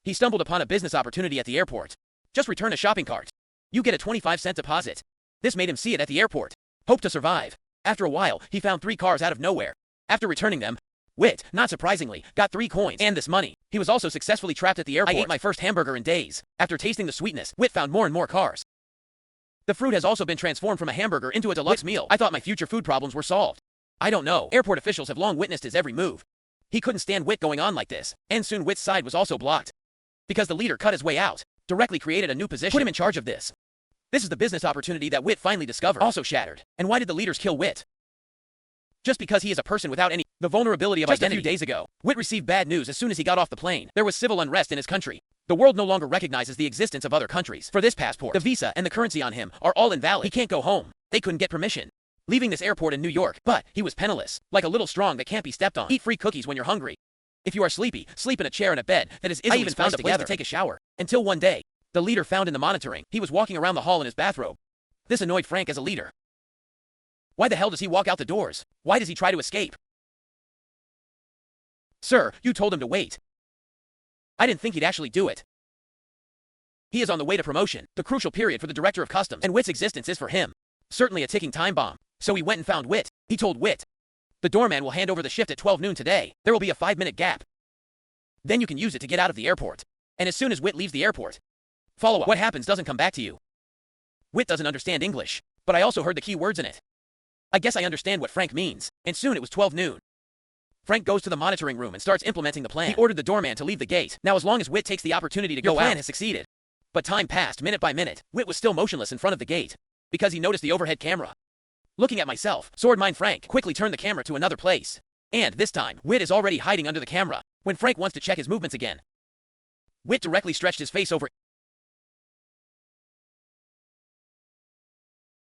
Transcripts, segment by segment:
He stumbled upon a business opportunity at the airport. Just return a shopping cart. You get a 25-cent deposit. This made him see it at the airport. Hope to survive. After a while, he found 3 cars out of nowhere. After returning them, Whit, not surprisingly, got 3 coins and this money. He was also successfully trapped at the airport. I ate my first hamburger in days. After tasting the sweetness, Whit found more and more cars. The fruit has also been transformed from a hamburger into a deluxe meal. I thought my future food problems were solved. I don't know. Airport officials have long witnessed his every move. He couldn't stand Whit going on like this, and soon Whit's side was also blocked. Because the leader cut his way out, directly created a new position, put him in charge of this. This is the business opportunity that Whit finally discovered, also shattered. And why did the leaders kill Whit? Just because he is a person without any the vulnerability of identity. Just a few days ago, Whit received bad news as soon as he got off the plane. There was civil unrest in his country. The world no longer recognizes the existence of other countries. For this passport, the visa and the currency on him are all invalid. He can't go home. They couldn't get permission. Leaving this airport in New York, but he was penniless, like a little strong that can't be stepped on. Eat free cookies when you're hungry. If you are sleepy, sleep in a chair in a bed that is easily found a place to take a shower. Until one day, the leader found in the monitoring, he was walking around the hall in his bathrobe. This annoyed Frank as a leader. Why the hell does he walk out the doors? Why does he try to escape? Sir, you told him to wait. I didn't think he'd actually do it. He is on the way to promotion, the crucial period for the director of customs, and Whit's existence is for him. Certainly a ticking time bomb. So he went and found Whit. He told Whit, the doorman will hand over the shift at 12 noon today. There will be a 5-minute gap. Then you can use it to get out of the airport. And as soon as Whit leaves the airport, follow up. What happens doesn't come back to you. Whit doesn't understand English, but I also heard the key words in it. I guess I understand what Frank means. And soon it was 12 noon. Frank goes to the monitoring room and starts implementing the plan. He ordered the doorman to leave the gate. Now as long as Whit takes the opportunity to go out, your plan has succeeded. But time passed minute by minute. Whit was still motionless in front of the gate, because he noticed the overhead camera. Looking at myself, sword mind Frank quickly turned the camera to another place. And this time, Whit is already hiding under the camera. When Frank wants to check his movements again, Whit directly stretched his face over.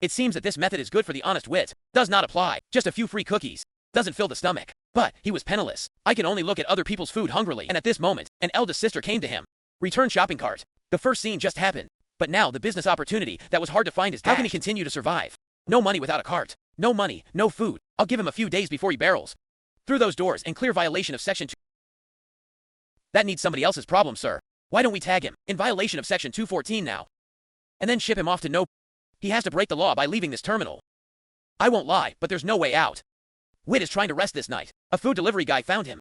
It seems that this method is good for the honest Whit. Does not apply. Just a few free cookies. Doesn't fill the stomach. But he was penniless. I can only look at other people's food hungrily. And at this moment, an eldest sister came to him. Return shopping cart. The first scene just happened. But now the business opportunity that was hard to find is dashed. How can he continue to survive? No money without a cart. No money, no food. I'll give him a few days before he barrels through those doors in clear violation of Section 2. That needs somebody else's problem, sir. Why don't we tag him in violation of Section 214 now? And then ship him off to no... He has to break the law by leaving this terminal. I won't lie, but there's no way out. Whit is trying to rest this night. A food delivery guy found him.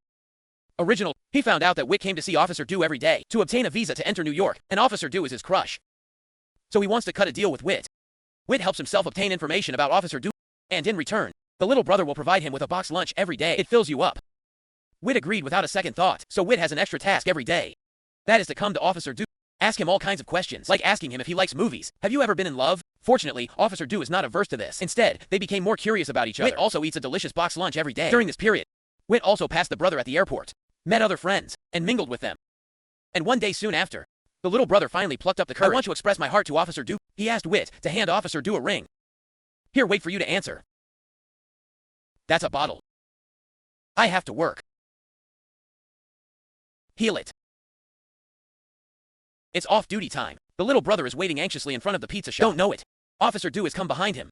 Original. He found out that Whit came to see Officer Dew every day to obtain a visa to enter New York, and Officer Dew is his crush. So he wants to cut a deal with Whit. Whit helps himself obtain information about Officer Dew, and in return, the little brother will provide him with a box lunch every day. It fills you up. Whit agreed without a second thought, so Whit has an extra task every day. That is to come to Officer Dew. Ask him all kinds of questions, like asking him if he likes movies. Have you ever been in love? Fortunately, Officer Dew is not averse to this. Instead, they became more curious about each other. Whit also eats a delicious box lunch every day. During this period, Whit also passed the brother at the airport, met other friends, and mingled with them. And one day soon after, the little brother finally plucked up the courage. I want to express my heart to Officer Dew. He asked Whit to hand Officer Dew a ring. Here, wait for you to answer. That's a bottle. I have to work. Heal it. It's off-duty time. The little brother is waiting anxiously in front of the pizza shop. Don't know it. Officer Dew has come behind him.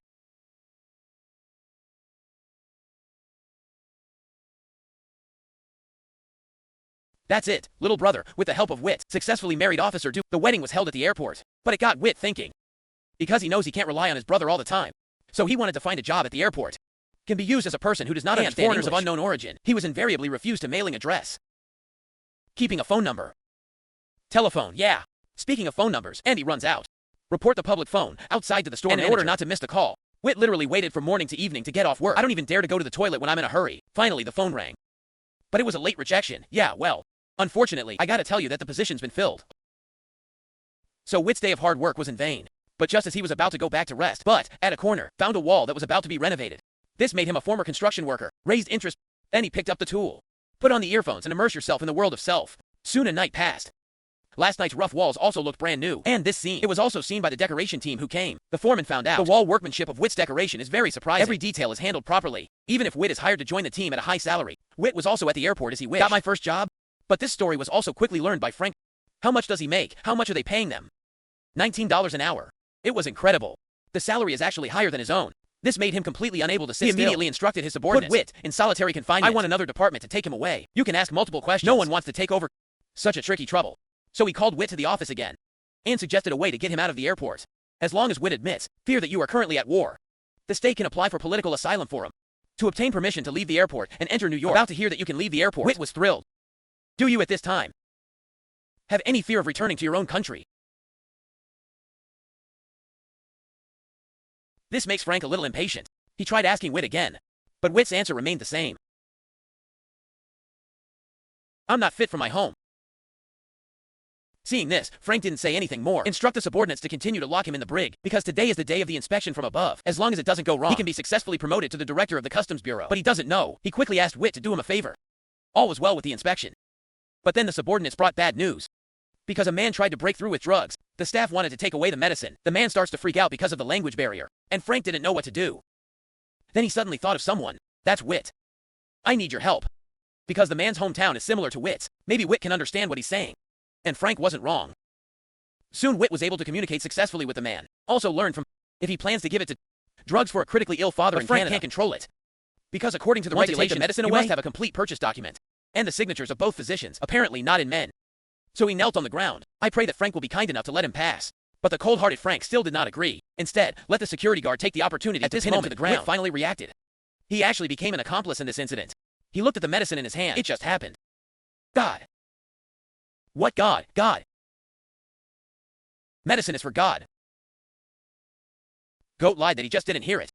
That's it. Little brother, with the help of Whit, successfully married Officer Dew. The wedding was held at the airport, but it got Whit thinking. Because he knows he can't rely on his brother all the time. So he wanted to find a job at the airport. Can be used as a person who does not understand foreigners English. Of unknown origin. He was invariably refused a mailing address. Keeping a phone number. Telephone, yeah. Speaking of phone numbers, Andy runs out. Report the public phone, outside to the store manager. In order not to miss the call, Whit literally waited from morning to evening to get off work. I don't even dare to go to the toilet when I'm in a hurry. Finally, the phone rang. But it was a late rejection. Yeah, well. Unfortunately, I gotta tell you that the position's been filled. So Whit's day of hard work was in vain. But just as he was about to go back to rest, at a corner, found a wall that was about to be renovated. This made him a former construction worker, raised interest. Then he picked up the tool. Put on the earphones and immerse yourself in the world of self. Soon a night passed. Last night's rough walls also looked brand new. And this scene, it was also seen by the decoration team who came. The foreman found out. The wall workmanship of Whit's decoration is very surprising. Every detail is handled properly. Even if Whit is hired to join the team at a high salary. Whit was also at the airport as he wished. Got my first job? But this story was also quickly learned by Frank. How much does he make? How much are they paying them? $19 an hour. It was incredible. The salary is actually higher than his own. This made him completely unable to sit still. He immediately instructed his subordinates. Put Whit in solitary confinement. I want another department to take him away. You can ask multiple questions. No one wants to take over such a tricky trouble. So he called Wit to the office again and suggested a way to get him out of the airport. As long as Wit admits fear that you are currently at war, the state can apply for political asylum for him. To obtain permission to leave the airport and enter New York. About to hear that you can leave the airport, Wit was thrilled. Do you at this time have any fear of returning to your own country? This makes Frank a little impatient. He tried asking Wit again, but Wit's answer remained the same. I'm not fit for my home. Seeing this, Frank didn't say anything more. Instruct the subordinates to continue to lock him in the brig, because today is the day of the inspection from above. As long as it doesn't go wrong, he can be successfully promoted to the director of the Customs Bureau. But he doesn't know. He quickly asked Wit to do him a favor. All was well with the inspection. But then the subordinates brought bad news. Because a man tried to break through with drugs, the staff wanted to take away the medicine. The man starts to freak out because of the language barrier, and Frank didn't know what to do. Then he suddenly thought of someone. That's Wit. I need your help. Because the man's hometown is similar to Wit's. Maybe Wit can understand what he's saying. And Frank wasn't wrong. Soon Wit was able to communicate successfully with the man. Also learned from if he plans to give it to drugs for a critically ill father in Frank Canada. Can't control it. Because according to the regulation, medicine away, you must have a complete purchase document. And the signatures of both physicians, apparently not in men. So he knelt on the ground. I pray that Frank will be kind enough to let him pass. But the cold-hearted Frank still did not agree. Instead, let the security guard take the opportunity to pin him to the ground. Wit finally reacted. He actually became an accomplice in this incident. He looked at the medicine in his hand. It just happened. God. What God? God. Medicine is for God. Goat lied that he just didn't hear it.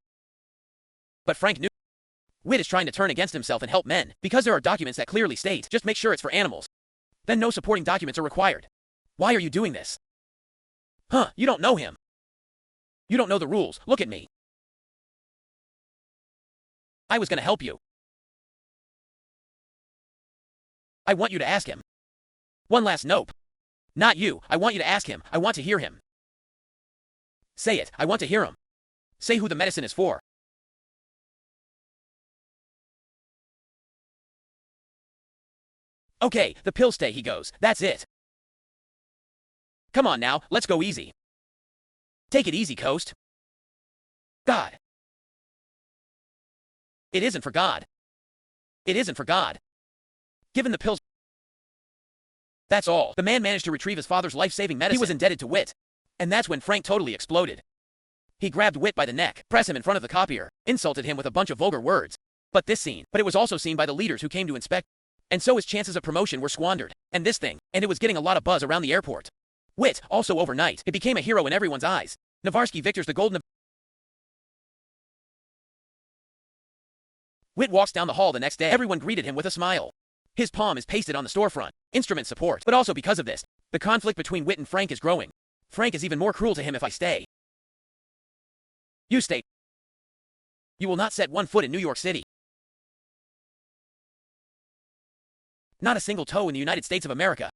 But Frank knew. Wit is trying to turn against himself and help men, because there are documents that clearly state, just make sure it's for animals. Then no supporting documents are required. Why are you doing this? Huh, you don't know him. You don't know the rules, look at me. I was gonna help you. I want you to ask him. One last nope. Not you, I want you to ask him, I want to hear him. Say it, I want to hear him. Say who the medicine is for. Okay, the pills stay, he goes, that's it. Come on now, let's go easy. Take it easy, Coast. God. It isn't for God. It isn't for God. Given the pills. That's all. The man managed to retrieve his father's life-saving medicine. He was indebted to Wit. And that's when Frank totally exploded. He grabbed Wit by the neck, pressed him in front of the copier, insulted him with a bunch of vulgar words. But it was also seen by the leaders who came to inspect. And so his chances of promotion were squandered. And it was getting a lot of buzz around the airport. Wit, also overnight, it became a hero in everyone's eyes. Navarsky Victor's the golden... Wit walks down the hall the next day. Everyone greeted him with a smile. His palm is pasted on the storefront. Instrument support. But also because of this, the conflict between Wit and Frank is growing. Frank is even more cruel to him if I stay. You stay. You will not set one foot in New York City. Not a single toe in the United States of America.